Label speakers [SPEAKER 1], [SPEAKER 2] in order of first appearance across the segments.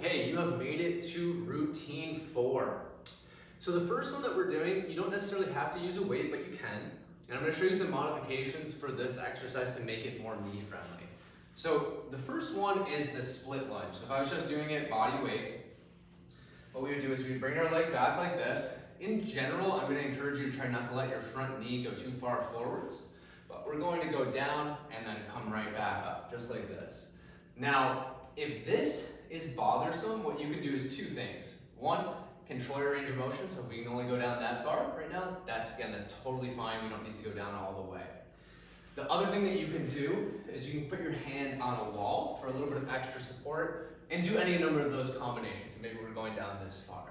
[SPEAKER 1] Okay, you have made it to routine 4. So the first one that we're doing, you don't necessarily have to use a weight, but you can. And I'm going to show you some modifications for this exercise to make it more knee friendly. So the first one is the split lunge. So if I was just doing it body weight, what we would do is we would bring our leg back like this. In general, I'm going to encourage you to try not to let your front knee go too far forwards, but we're going to go down and then come right back up, just like this. Now, if this is bothersome, what you can do is two things. One, control your range of motion, so if we can only go down that far right now, that's totally fine. We don't need to go down all the way. The other thing that you can do is you can put your hand on a wall for a little bit of extra support and do any number of those combinations. So maybe we're going down this far.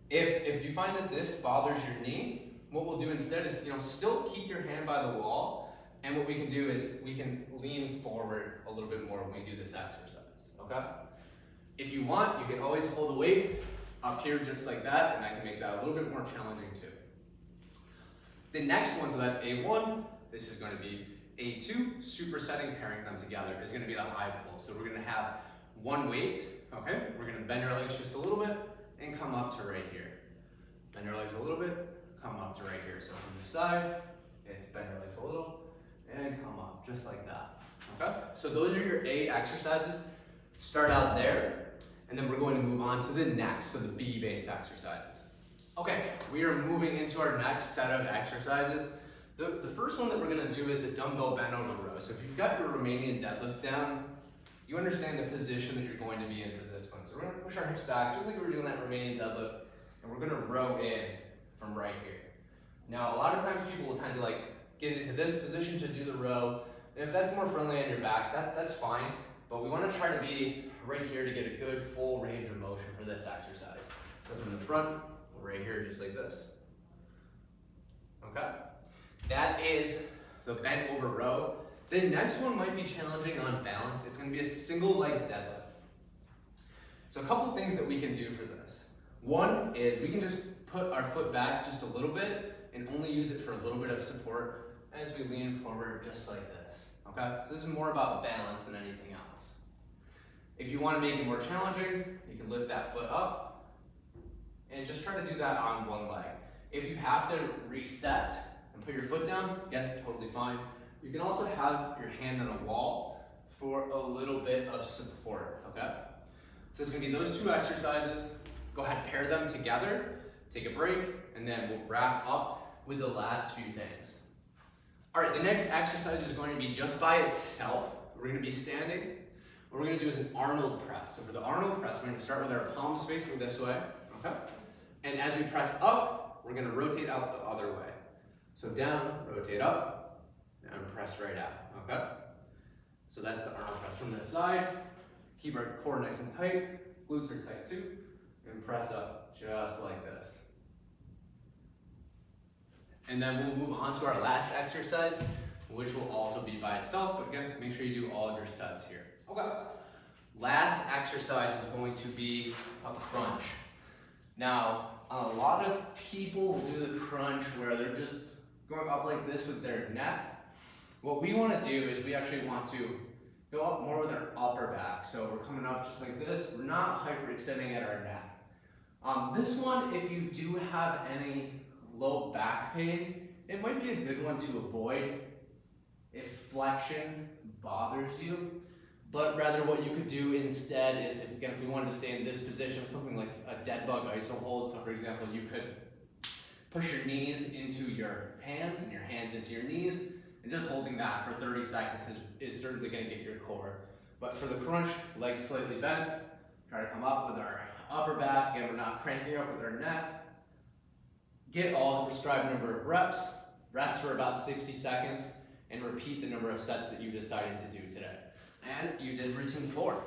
[SPEAKER 1] If you find that this bothers your knee, what we'll do instead is still keep your hand by the wall, and what we can do is we can lean forward a little bit more when we do this exercise, okay? If you want, you can always hold the weight up here just like that, and I can make that a little bit more challenging too. The next one, so that's A1, this is going to be A2, supersetting, pairing them together, is going to be the high pull. So we're going to have one weight, okay? We're going to bend our legs just a little bit and come up to right here. Bend your legs a little bit, come up to right here. So from the side, it's bend your legs a little and come up, just like that, okay? So those are your A exercises. Start out there, and then we're going to move on to the next, so the B-based exercises. Okay, we are moving into our next set of exercises. The first one that we're going to do is a dumbbell bent over row. So if you've got your Romanian deadlift down, you understand the position that you're going to be in for this one. So we're going to push our hips back, just like we were doing that Romanian deadlift, and we're going to row in from right here. Now, a lot of times people will tend to get into this position to do the row, and if that's more friendly on your back, that's fine. But we want to try to be right here to get a good full range of motion for this exercise. So from the front, right here, just like this. Okay? That is the bent over row. The next one might be challenging on balance. It's going to be a single leg deadlift. So a couple things that we can do for this. One is we can just put our foot back just a little bit and only use it for a little bit of support as we lean forward just like this. Okay? So this is more about balance than anything else. If you want to make it more challenging, you can lift that foot up and just try to do that on one leg. If you have to reset and put your foot down, again, totally fine. You can also have your hand on a wall for a little bit of support, okay? So it's going to be those two exercises. Go ahead, pair them together, take a break, and then we'll wrap up with the last few things. All right, the next exercise is going to be just by itself. We're going to be standing. What we're going to do is an Arnold press. So for the Arnold press, we're going to start with our palms facing this way, okay? And as we press up, we're going to rotate out the other way. So down, rotate up, and press right out, okay? So that's the Arnold press from this side. Keep our core nice and tight, glutes are tight too, and press up just like this. And then we'll move on to our last exercise, which will also be by itself, but again, make sure you do all of your sets here. Okay. Last exercise is going to be a crunch. Now, a lot of people do the crunch where they're just going up like this with their neck. What we want to do is we actually want to go up more with our upper back. So we're coming up just like this. We're not hyperextending at our neck. This one, if you do have any low back pain, it might be a good one to avoid if flexion bothers you. But rather what you could do instead is, if we wanted to stay in this position, something like a dead bug iso hold. So for example, you could push your knees into your hands and your hands into your knees, and just holding that for 30 seconds is certainly going to get your core. But for the crunch, legs slightly bent, try to come up with our upper back, and we're not cranking up with our neck. Get all the prescribed number of reps, rest for about 60 seconds, and repeat the number of sets that you decided to do today. And you did routine 4.